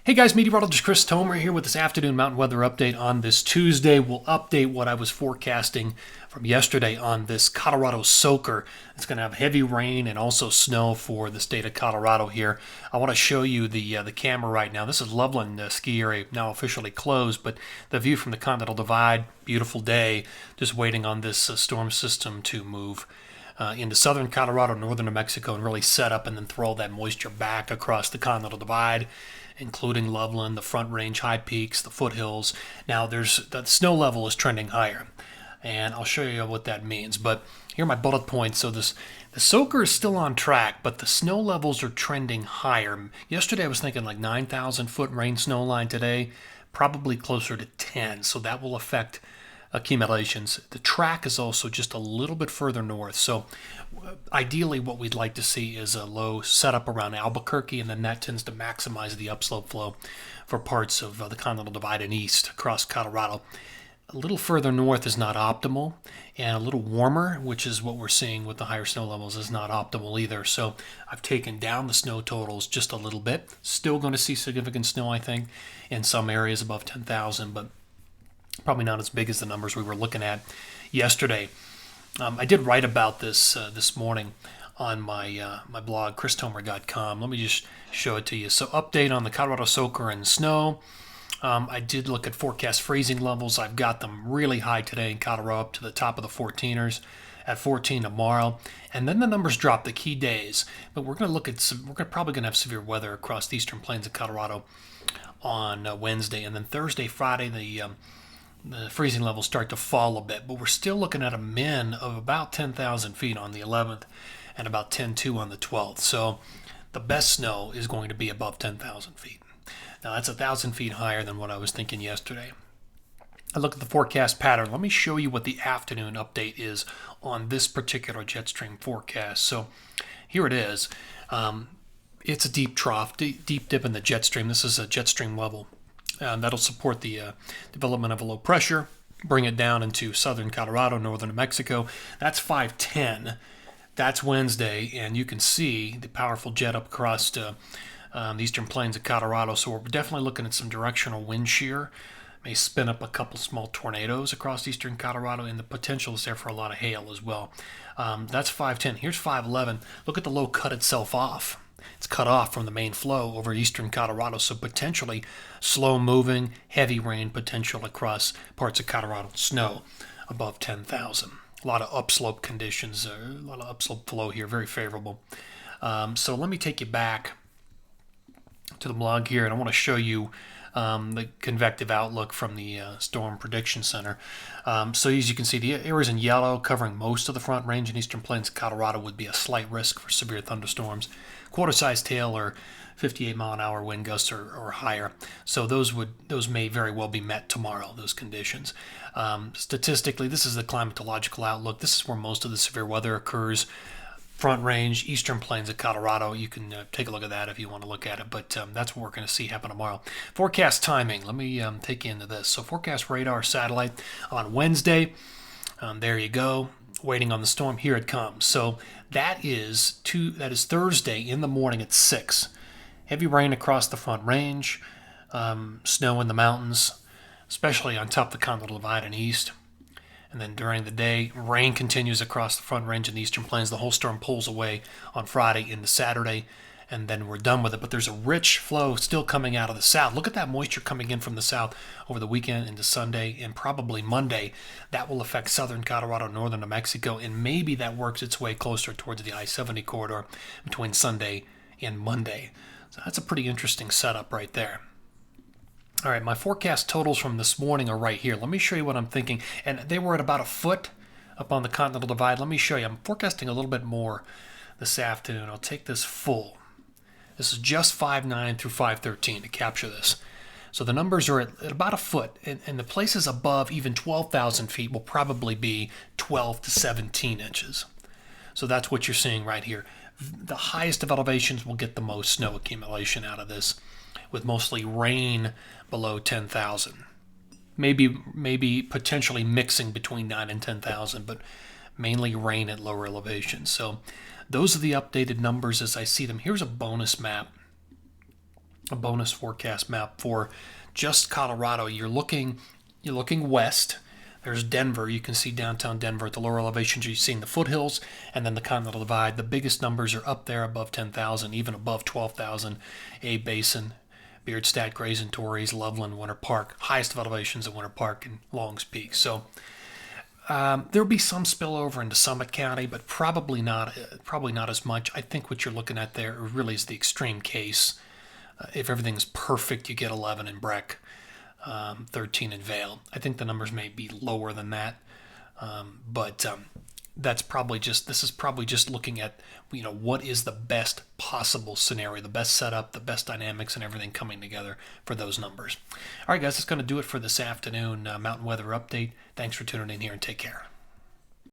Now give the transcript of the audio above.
Hey guys, Meteorologist Chris Tomer here with this afternoon mountain weather update on this Tuesday. We'll update what I was forecasting from yesterday on this Colorado soaker. It's going to have heavy rain and also snow for the state of Colorado here. I want to show you the camera right now. This is Loveland ski area, now officially closed, but the view from the Continental Divide, beautiful day, just waiting on this storm system to move into southern Colorado, northern New Mexico, and really set up and then throw that moisture back across the Continental Divide, including Loveland, the Front Range, High Peaks, the foothills. Now, the snow level is trending higher, and I'll show you what that means. But here are my bullet points. So the soaker is still on track, but the snow levels are trending higher. Yesterday, I was thinking like 9,000 foot rain snow line. Today, probably closer to 10. So that will affect accumulations. The track is also just a little bit further north. So ideally what we'd like to see is a low setup around Albuquerque, and then that tends to maximize the upslope flow for parts of the Continental Divide and east across Colorado. A little further north is not optimal, and a little warmer, which is what we're seeing with the higher snow levels, is not optimal either. So I've taken down the snow totals just a little bit. Still going to see significant snow, I think, in some areas above 10,000, but probably not as big as the numbers we were looking at yesterday. I did write about this this morning on my blog, christomer.com. Let me just show it to you. So update on the Colorado soaker and snow. I did look at forecast freezing levels. I've got them really high today in Colorado, up to the top of the 14ers, at 14 tomorrow. And then the numbers drop the key days. But we're going to look at probably going to have severe weather across the eastern plains of Colorado on Wednesday. And then Thursday, Friday, the freezing levels start to fall a bit, but we're still looking at a min of about 10,000 feet on the 11th and about 10,200 on the 12th. So the best snow is going to be above 10,000 feet. Now that's 1,000 feet higher than what I was thinking yesterday. I look at the forecast pattern. Let me show you what the afternoon update is on this particular jet stream forecast. So here it is. It's a deep trough, deep dip in the jet stream. This is a jet stream level. That'll support the development of a low pressure, bring it down into southern Colorado, northern New Mexico. That's 510. That's Wednesday, and you can see the powerful jet up across the eastern plains of Colorado. So we're definitely looking at some directional wind shear. May spin up a couple small tornadoes across eastern Colorado, and the potential is there for a lot of hail as well. That's 510. Here's 511. Look at the low cut itself off. It's cut off from the main flow over eastern Colorado, so potentially slow-moving, heavy rain potential across parts of Colorado. Snow above 10,000. A lot of upslope conditions, a lot of upslope flow here, very favorable. So let me take you back to the blog here, and I want to show you the Convective Outlook from the Storm Prediction Center. So as you can see, the areas in yellow covering most of the Front Range and eastern plains of Colorado would be a slight risk for severe thunderstorms. Quarter-sized hail or 58-mile-an-hour wind gusts or higher. So those may very well be met tomorrow, those conditions. Statistically, this is the climatological outlook. This is where most of the severe weather occurs. Front Range, eastern plains of Colorado. You can take a look at that if you want to look at it, but that's what we're going to see happen tomorrow. Forecast timing. Let me take you into this. So forecast radar satellite on Wednesday. There you go. Waiting on the storm. Here it comes. So that is Thursday in the morning at 6. Heavy rain across the Front Range. Snow in the mountains, especially on top of the Continental Divide and east. And then during the day, rain continues across the Front Range and the eastern plains. The whole storm pulls away on Friday into Saturday, and then we're done with it. But there's a rich flow still coming out of the south. Look at that moisture coming in from the south over the weekend into Sunday and probably Monday. That will affect southern Colorado, northern New Mexico, and maybe that works its way closer towards the I-70 corridor between Sunday and Monday. So that's a pretty interesting setup right there. All right, my forecast totals from this morning are right here. Let me show you what I'm thinking. And they were at about a foot up on the Continental Divide. Let me show you. I'm forecasting a little bit more this afternoon. I'll take this full. This is just 5.9 through 5.13 to capture this. So the numbers are at about a foot. And the places above even 12,000 feet will probably be 12 to 17 inches. So that's what you're seeing right here. The highest of elevations will get the most snow accumulation out of this, with mostly rain below 10,000. Maybe potentially mixing between 9 and 10,000, but mainly rain at lower elevations. So those are the updated numbers as I see them. Here's a bonus map a bonus forecast map for just Colorado. You're looking west. There's Denver. You can see downtown Denver at the lower elevations. You're seeing the foothills and then the Continental Divide. The biggest numbers are up there above 10,000, even above 12,000. A Basin, Beardstadt, Grayson, Torreys, Loveland, Winter Park. Highest of elevations at Winter Park and Longs Peak. So there'll be some spillover into Summit County, but probably not as much. I think what you're looking at there really is the extreme case. If everything's perfect, you get 11 in Breck, 13 in Vail. I think the numbers may be lower than that, but this is probably just looking at what is the best possible scenario, the best setup, the best dynamics, and everything coming together for those numbers. All right, guys, that's going to do it for this afternoon Mountain Weather Update. Thanks for tuning in here, and take care.